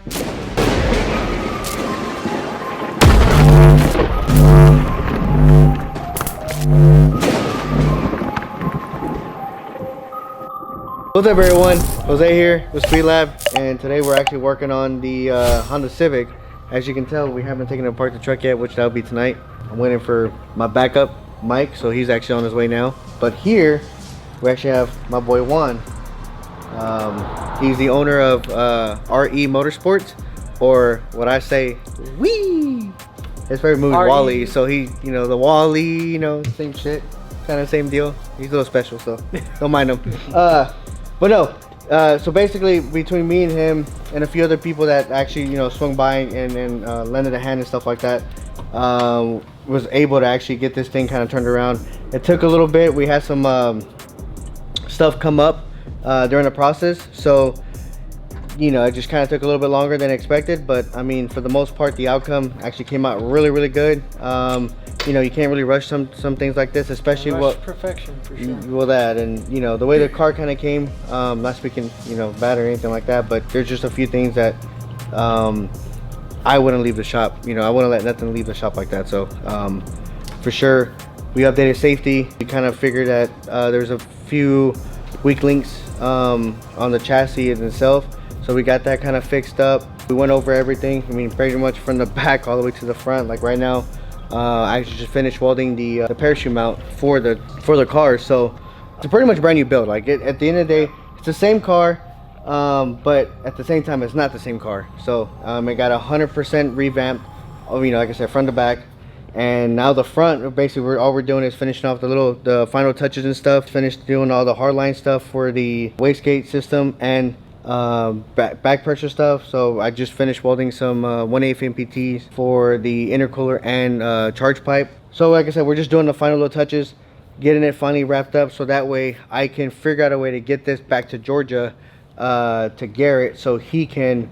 What's up everyone, Jose here with Speedlab, and today we're actually working on the Honda Civic. As you can tell, we haven't taken apart the truck yet, which that'll be tonight. I'm waiting for my backup Mike, so he's actually on his way now. But here we actually have my boy Juan. He's the owner of RE Motorsports, or what I say, wee. His favorite movie is Wally, so he, you know, the Wally, you know, same shit, kind of same deal. He's a little special, so don't mind him. But no, so basically between me and him and a few other people that actually, you know, swung by and lended a hand and stuff like that, was able to actually get this thing kind of turned around. It took a little bit. We had some stuff come up during the process, so you know, it just kind of took a little bit longer than expected. But I mean, for the most part, the outcome actually came out really good. You know, you can't really rush some things like this, especially what perfection for sure. Well, that, and you know, the way the car kind of came, not speaking, you know, bad or anything like that, but there's just a few things that I wouldn't leave the shop. You know, I wouldn't let nothing leave the shop like that. So for sure, we updated safety. We kind of figured that there's a few weak links on the chassis itself, so we got that kind of fixed up. We went over everything. I mean, pretty much from the back all the way to the front. Like right now, I actually just finished welding the parachute mount for the car, so it's a pretty much brand new build. Like at the end of the day, it's the same car, but at the same time, it's not the same car. So it got 100% revamped. You know, like I said, front to back. And now the front, basically, all we're doing is finishing off the final touches and stuff. Finished doing all the hardline stuff for the wastegate system and back pressure stuff. So I just finished welding some 1/8 MPTs for the intercooler and charge pipe. So like I said, we're just doing the final little touches, getting it finally wrapped up, so that way I can figure out a way to get this back to Georgia, to Garrett, so he can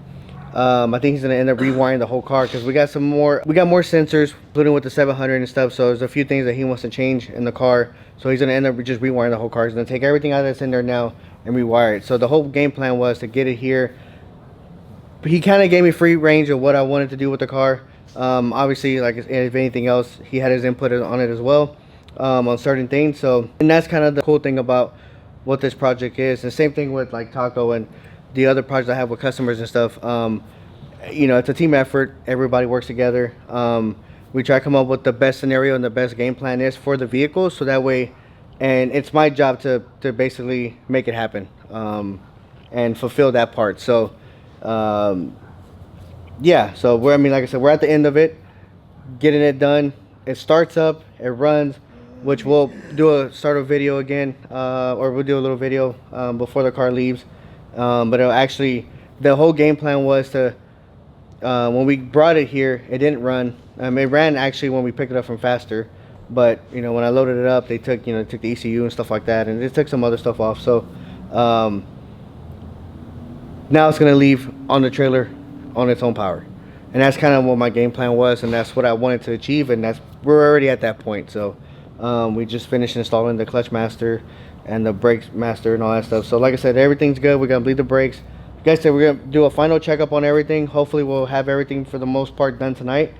I think he's gonna end up rewiring the whole car, because we got more sensors, including with the 700 and stuff. So there's a few things that he wants to change in the car, so he's gonna end up just rewiring the whole car. He's gonna take everything out that's in there now and rewire it. So the whole game plan was to get it here. He kind of gave me free range of what I wanted to do with the car. Obviously, like if anything else, he had his input on it as well, on certain things. So, and that's kind of the cool thing about what this project is. And same thing with like Taco and the other projects I have with customers and stuff. You know, it's a team effort. Everybody works together. We try to come up with the best scenario and the best game plan is for the vehicle, so that way, and it's my job to basically make it happen, and fulfill that part. So yeah, so I mean, like I said, we're at the end of it, getting it done. It starts up, it runs, which we'll do a startup video again, or we'll do a little video before the car leaves. But it'll actually, the whole game plan was to, when we brought it here, it didn't run. It ran actually when we picked it up from Faster, but you know, when I loaded it up, they took, you know, took the ECU and stuff like that, and they took some other stuff off. So now it's gonna leave on the trailer on its own power, and that's kind of what my game plan was, and that's what I wanted to achieve, and we're already at that point. So we just finished installing the clutch master and the brakes master and all that stuff. So like I said, everything's good. We're gonna bleed the brakes. Like I said, we're gonna do a final checkup on everything. Hopefully we'll have everything for the most part done tonight,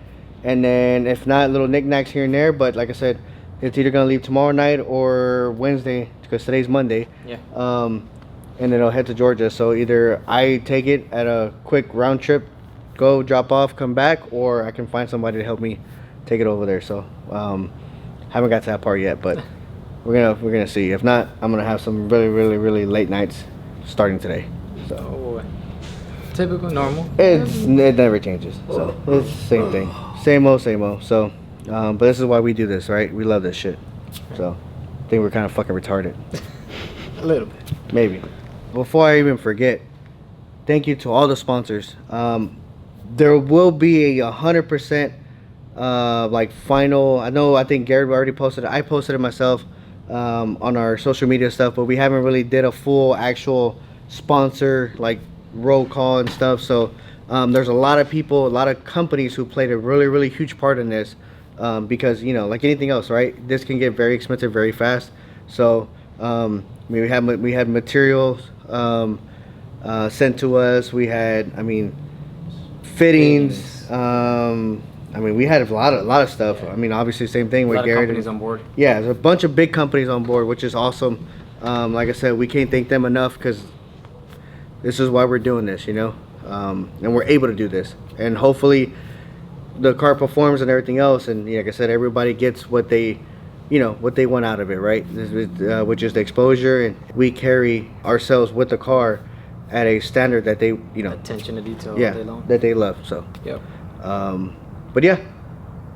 and then if not, little knickknacks here and there. But like I said, it's either gonna leave tomorrow night or Wednesday, because today's Monday. Yeah. And then it'll head to Georgia. So either I take it at a quick round trip, go drop off, come back, or I can find somebody to help me take it over there. So haven't got to that part yet, but we're gonna see. If not, I'm gonna have some really late nights starting today. So typical, normal. It never changes. So it's the same thing, same old. So but this is why we do this, right? We love this shit. So I think we're kind of fucking retarded. A little bit, maybe. Before I even forget, thank you to all the sponsors. There will be a 100% like final. I think Garrett already posted it. I posted it myself on our social media stuff, but we haven't really did a full actual sponsor like roll call and stuff. So there's a lot of people, a lot of companies who played a really huge part in this, because you know, like anything else, right, this can get very expensive very fast. So we had materials sent to us. We had, I mean, fittings. I mean, we had a lot of stuff. Yeah. I mean, obviously, same thing with A lot of Garrett. companies on board. Yeah, there's a bunch of big companies on board, which is awesome. Like I said, we can't thank them enough because this is why we're doing this, you know, and we're able to do this. And hopefully, the car performs and everything else. And like I said, everybody gets what they, you know, what they want out of it, right? Which is the exposure, and we carry ourselves with the car at a standard that they, you know, Attention to detail. yeah, all day long. that they love. So. Yep. But yeah,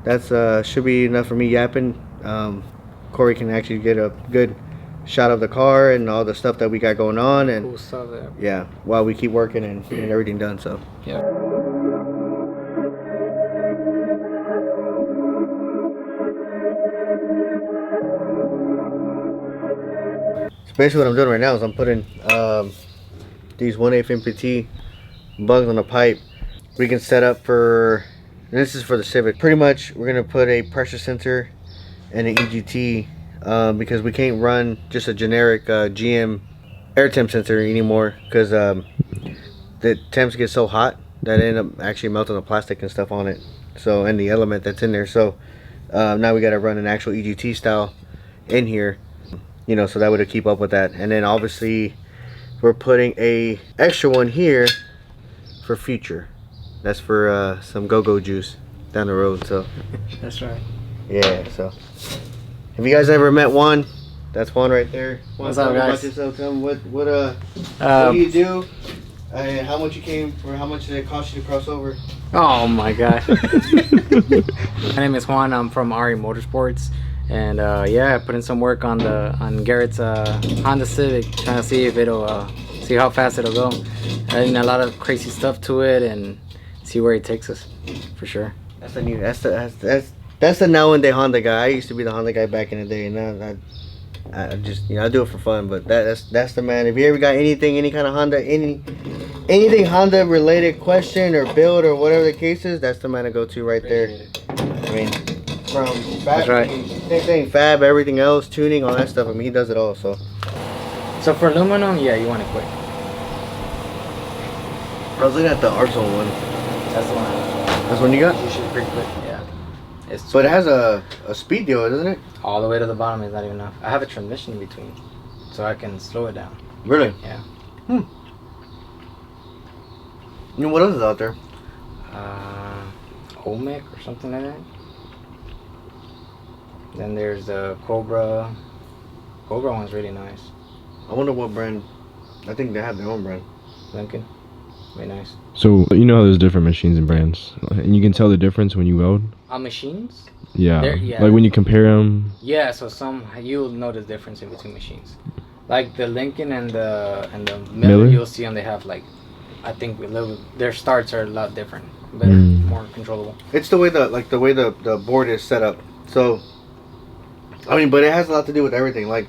that's should be enough for me yapping. Corey can actually get a good shot of the car and all the stuff that we got going on, and Cool stuff there. yeah, while we keep working and getting everything done. So Yeah. basically what I'm doing right now is I'm putting these 1/8 MPT bugs on the pipe. We can set up for, and this is for the Civic. Pretty much we're gonna put a pressure sensor and an EGT because we can't run just a generic GM air temp sensor anymore because the temps get so hot that they end up actually melting the plastic and stuff on it, so, and the element that's in there. So now we got to run an actual EGT style in here, you know, so that would keep up with that. And then obviously we're putting a extra one here for future. That's for some go-go juice down the road. So That's right. yeah, so have you guys ever met Juan? That's Juan right there. Juan, What's up, tell me about guys? yourself. Tell me what do you do? And how much you came, or how much did it cost you to cross over? Oh my god. My name is Juan. I'm from RE Motorsports, and yeah, I put in some work on Garrett's Honda Civic, trying to see if it'll see how fast it'll go. Adding a lot of crazy stuff to it and see where it takes us, for sure. That's the new. That's the now and then Honda guy. I used to be the Honda guy back in the day, and now I just, you know, I do it for fun. But that's the man. If you ever got anything, any kind of Honda, anything Honda related question or build or whatever the case is, that's the man to go to right there. I mean, from fab, That's right. Same thing, fab, everything else, tuning, all that stuff. I mean, he does it all. So So for aluminum, yeah, you want it quick. I was looking at the Arzone one. That's the one. That's one you got. Usually pretty quick. Yeah. It's But it has a speed deal, doesn't it? all the way to the bottom is not even enough. I have a transmission in between, so I can slow it down. Really? Yeah. You know what else is out there? Olmec or something like that. Then there's the Cobra. Cobra one's really nice. I wonder what brand. I think they have their own brand. Lincoln. Very nice. So you know how there's different machines and brands, and you can tell the difference when you weld. On machines? Yeah. Yeah. Like when you compare them. Yeah. So you'll notice difference in between machines. Like the Lincoln and the Miller, you'll see them. They have like, I think their starts are a lot different, better, more controllable. It's the way the board is set up. So, I mean, but it has a lot to do with everything. Like,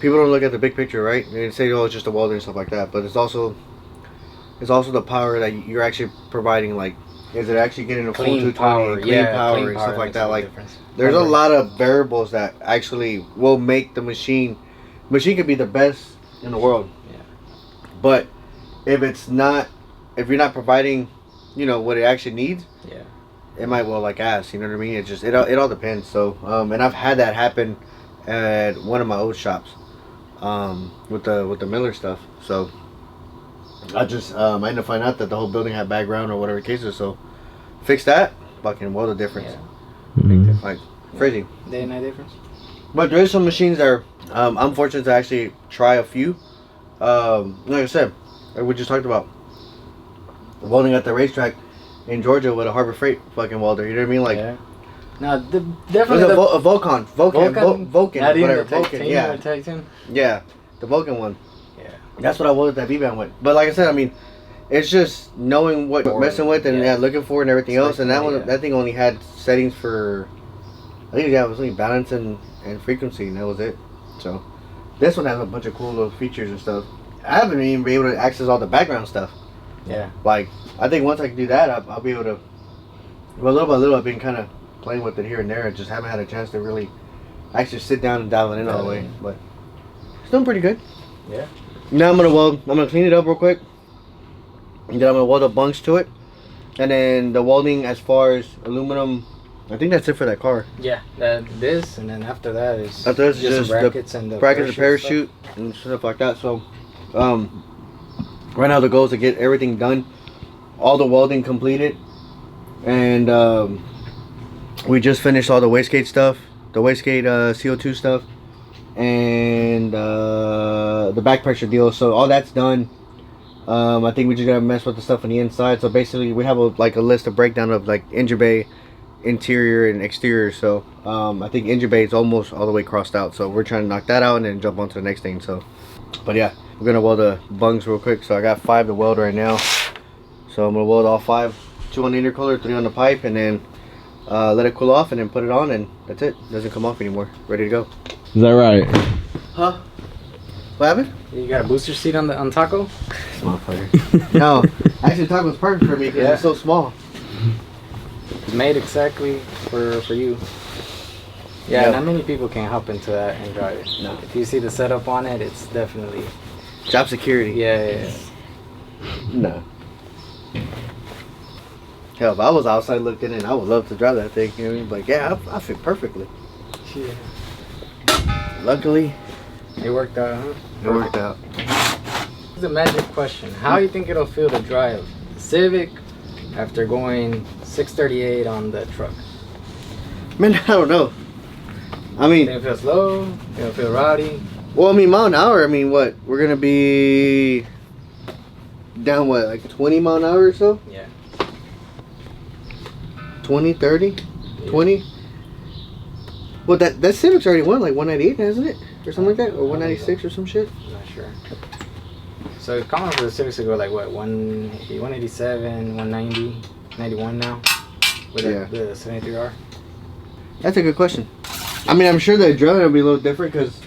people don't look at the big picture, right? They say, oh, it's just a welder and stuff like that. But it's also the power that you're actually providing. Like, is it actually getting a full Clean 220, power, clean yeah, power clean and power stuff like makes that? all the Like, difference. there's a lot of variables that actually will make the machine. Machine could be the best in the world. Yeah. But if you're not providing, you know, what it actually needs, Yeah. it might well like ass. You know what I mean? It just it all depends. So and I've had that happen at one of my old shops, with the Miller stuff. So I ended up finding out that the whole building had background or whatever the case is. So fix that, fucking world of difference. Yeah. Mhm. Like crazy. Day and night difference. But there is some machines that are, I'm fortunate to actually try a few. Like I said, like we just talked about, welding at the racetrack in Georgia with a Harbor Freight fucking welder. You know what I mean? Like, Yeah. No, it definitely was the a Vulcan, not even whatever, the Vulcan, titanium yeah, or Titan. yeah, the Vulcan one. Yeah. That's what I welded that V-band with. But like I said, I mean, it's just knowing what you're messing with and Yeah. looking for and everything else. And that one, Yeah. that thing only had settings for, I think it was only balance and frequency, and that was it. So this one has a bunch of cool little features and stuff. I haven't even been able to access all the background stuff. Yeah. Like, I think once I can do that, I'll be able to. Well, little by little, I've been kind of playing with it here and there. I just haven't had a chance to really actually sit down and dial it in all the way. But it's doing pretty good. Yeah. Now I'm gonna clean it up real quick, and then I'm gonna weld the bunks to it, And then the welding as far as aluminum, I think that's it for that car. Yeah, this, and then after that is After that's just just some brackets the and the brackets, the parachute, and stuff like that. So, right now the goal is to get everything done, all the welding completed, and we just finished all the wastegate stuff, the wastegate CO2 stuff, and the back pressure deal. So all that's done. I think we just gotta mess with the stuff on the inside. So basically, we have a list of breakdown of like engine bay, interior and exterior. So I think engine bay is almost all the way crossed out. So we're trying to knock that out and then jump on to the next thing. So, but yeah, we're gonna weld the bungs real quick. So I got 5 to weld right now. So I'm gonna weld all 5, 2 on the intercooler, 3 on the pipe, and then let it cool off, and then put it on, and that's it. Doesn't come off anymore. Ready to go. Is that right? Huh? What happened? You got a booster seat on Taco? This motherfucker. No, actually Taco's perfect for me because it's so small. It's made exactly for you. Yeah, Yep. not many people can hop into that and drive it. No. If you see the setup on it, it's definitely Job security. yeah. No. Hell, if I was outside looking in, I would love to drive that thing. You know what I mean? Like, yeah, I fit perfectly. Yeah. Luckily, It worked out, huh? it worked out. It's a magic question. How do you think it'll feel to drive the Civic after going 638 on the truck? Man, I don't know. I mean, Think it feels slow? Think it'll feel rowdy? well, I mean, mile an hour, I mean, what? We're going to be down, what, like 20 mile an hour or so? Yeah. 20, 30, 20? Well, that Civic's already won like 198, hasn't it? Or something like that? Or 196 or some shit? I'm not sure. So it's common for the Civics to go like what, 187, 190, 91 now? With Yeah. the 73R? That's a good question. I mean, I'm sure the adrenaline will be a little different because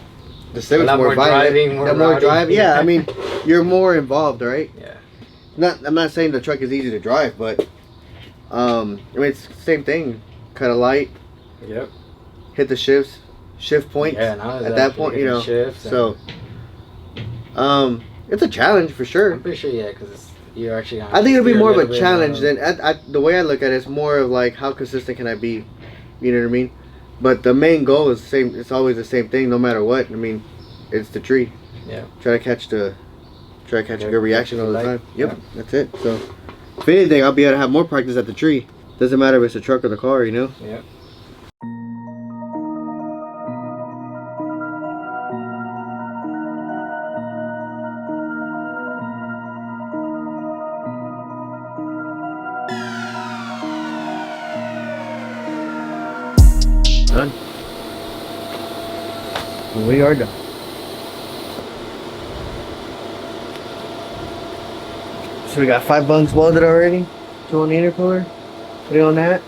the Civic's lot more more violent. driving, more The more rowdy. driving. Yeah, I mean, you're more involved, right? Yeah. I'm not saying the truck is easy to drive, but I mean, it's the same thing. Cut a light, Yep. hit the shift point. Yeah, now at that point, you know. Shifts So, it's a challenge for sure. I'm pretty sure, yeah, because you're actually. I think it'll be steer more of little a bit, challenge than the way I look at it. It's more of like how consistent can I be, you know what I mean? But the main goal is the same. It's always the same thing, no matter what. I mean, it's the tree. Yeah. Try to catch a good reaction all the Like, time. Yep, yeah. that's it. So, if anything, I'll be able to have more practice at the tree. Doesn't matter if it's a truck or the car, you know. Yep. Done. We are done. So we got 5 bunks welded already. 2 on the intercooler. 3 on that.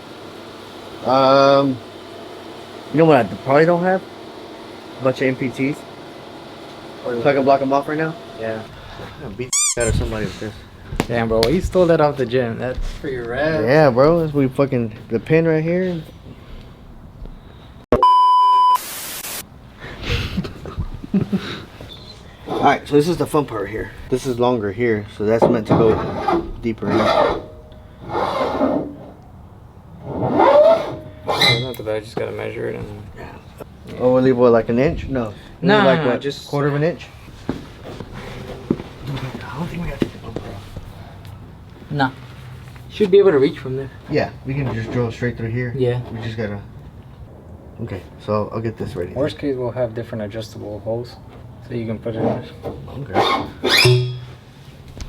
You know what I probably don't have? A bunch of MPTs. So I can block them off right now. Yeah. I'm gonna beat the out of somebody with this. Damn, bro, you stole that off the gym. That's pretty rad. Yeah, bro. That's we fucking the pin right here. Alright, so this is the fun part here. This is longer here, so that's meant to go deeper in. Not the bad, just gotta measure it and. Oh, we'll leave what, like an inch? No. No, Leave like no, what, just- quarter of an inch? I don't think we got to take the bumper off. No. Should be able to reach from there. Yeah, we can just drill straight through here. Yeah. We just gotta. Okay, so I'll get this ready. Worst case, we'll have different adjustable holes, so you can put it in. Okay.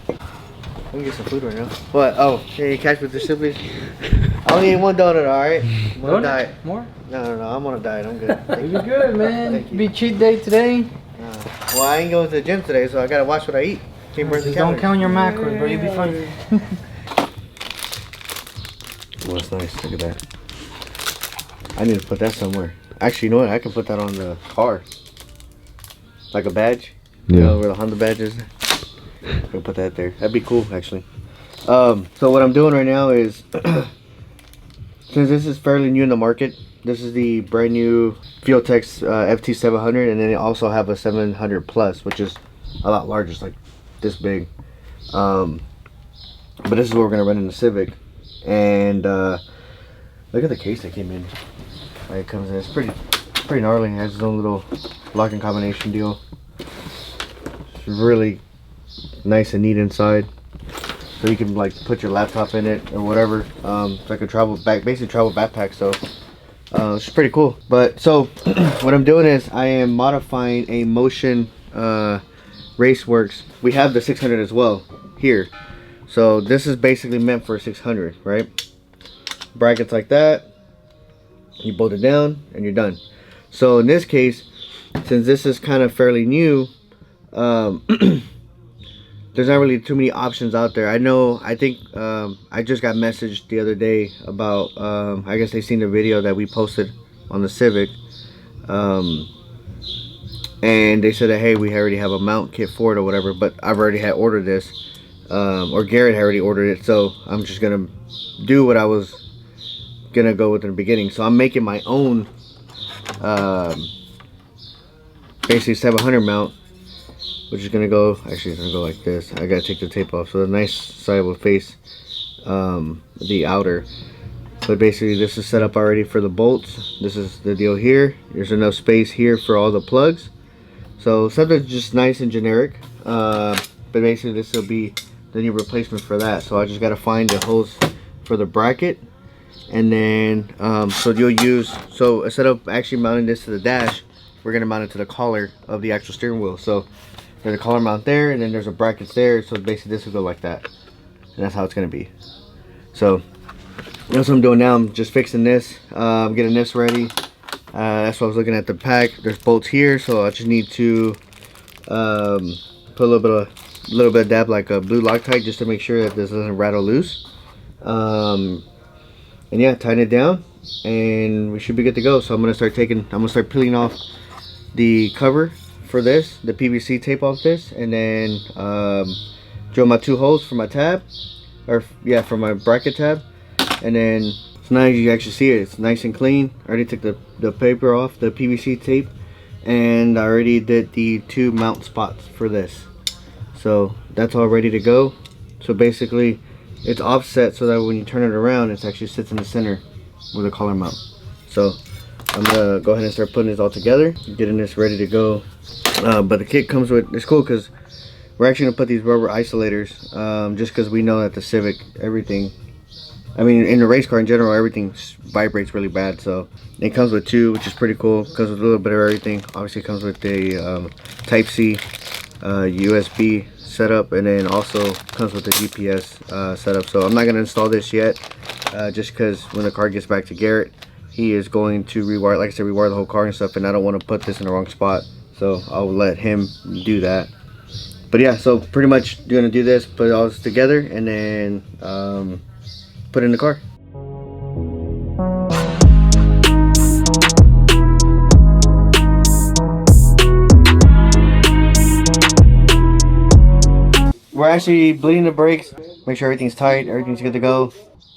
Let me get some food right now. What? Oh, can you catch with the siblings? I only eat 1 donut, alright? I'm on a diet. More? No, I'm on a diet. I'm good. Thank You good, man. Thank you. Be cheat day today. Well, I ain't going to the gym today, so I gotta watch what I eat. Can't burn the Just don't calories. count your macros, bro. You'll be fine. Well, that's nice. Look at that. I need to put that somewhere. Actually, you know what? I can put that on the car. Like a badge. You know where the Honda badge is? I can put that there. That'd be cool, actually. So what I'm doing right now is, since this is fairly new in the market, this is the brand new Fueltex FT700, and then they also have a 700 Plus, which is a lot larger. It's like this big. But this is what we're gonna run in the Civic. And look at the case that came in. Like, it comes in, it's pretty gnarly. It has its own little locking combination deal. It's really nice and neat inside, so you can like put your laptop in it or whatever. It's like a basically travel backpack. So it's pretty cool. But so what I'm doing is I am modifying a Motion Raceworks. We have the 600 as well here. So this is basically meant for a 600, right? Brackets like that. You bolt it down and you're done. So in this case, since this is kind of fairly new, there's not really too many options out there. I think I just got messaged the other day about, I guess they seen the video that we posted on the Civic, and they said that, hey, we already have a mount kit for it or whatever, but I've already had ordered this, or Garrett had already ordered it, so I'm just gonna do what I was gonna go with in the beginning. So I'm making my own basically 700 mount, which is gonna go, actually it's gonna go like this. I gotta take the tape off, so the nice side will face the outer. But basically this is set up already for the bolts. This is the deal here. There's enough space here for all the plugs, so something just nice and generic, but basically this will be the new replacement for that. So I just gotta find the hose for the bracket, and then so you'll use, so instead of actually mounting this to the dash, we're gonna mount it to the collar of the actual steering wheel. So there's a collar mount there, and then there's a brackets there, so basically this will go like that, and that's how it's gonna be. So that's what I'm doing now. I'm just fixing this. I'm getting this ready. That's what I was looking at the pack. There's bolts here, so I just need to put a little bit of dab, like a blue Loctite, just to make sure that this doesn't rattle loose. And yeah, tighten it down, and we should be good to go. So I'm gonna start peeling off the cover for this, the PVC tape off this, and then drill my 2 holes for my tab, or yeah, for my bracket tab. And then so now you actually see it, it's nice and clean. I already took the paper off, the PVC tape, and I already did the 2 mount spots for this. So that's all ready to go. So basically it's offset so that when you turn it around, it actually sits in the center with a collar mount. So I'm gonna go ahead and start putting this all together, getting this ready to go. But the kit comes with, it's cool because we're actually gonna put these rubber isolators, just because we know that the Civic, everything, I mean in the race car in general, everything vibrates really bad. So it comes with 2, which is pretty cool. Comes with a little bit of everything. Obviously it comes with the Type-C USB setup, and then also comes with the GPS setup. So I'm not going to install this yet, just because when the car gets back to Garrett, he is going to rewire, like I said, rewire the whole car and stuff, and I don't want to put this in the wrong spot, so I'll let him do that. But yeah, so pretty much going to do this, put all this together, and then put it in the car. We're actually bleeding the brakes, make sure everything's tight, everything's good to go.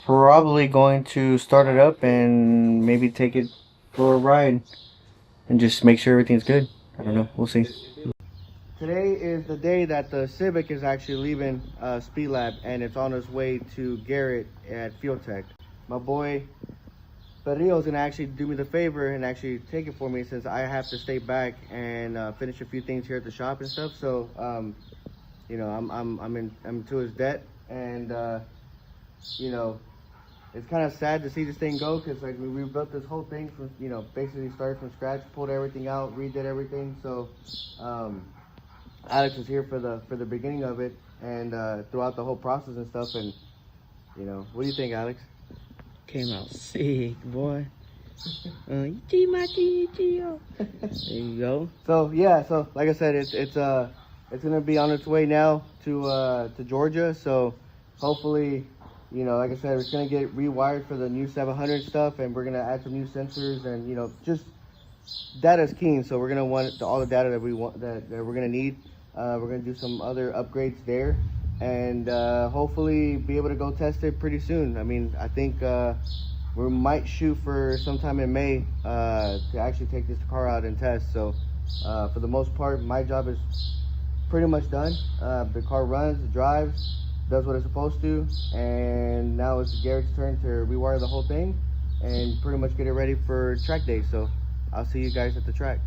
Probably going to start it up and maybe take it for a ride and just make sure everything's good. I don't know, we'll see. Today is the day that the Civic is actually leaving Speedlab, and it's on its way to Garrett at Fuel Tech. My boy Perrillo is gonna actually do me the favor and actually take it for me, since I have to stay back and finish a few things here at the shop and stuff. So you know, I'm to his debt, and you know, it's kind of sad to see this thing go, because like we built this whole thing from, you know, basically started from scratch, pulled everything out, redid everything. So Alex was here for the beginning of it, and throughout the whole process and stuff. And you know, what do you think, Alex? Came out sick, boy. There you go. So yeah, so like I said, it's gonna be on its way now to Georgia. So hopefully, you know, like I said, it's gonna get rewired for the new 700 stuff, and we're gonna add some new sensors, and you know, just data's keen. So we're gonna want all the data that we want, that we're gonna need. We're gonna do some other upgrades there, and hopefully be able to go test it pretty soon. I mean, I think we might shoot for sometime in May to actually take this car out and test. So for the most part, my job is pretty much done. The car runs, it drives, does what it's supposed to, and now it's Garrett's turn to rewire the whole thing and pretty much get it ready for track day. So I'll see you guys at the track.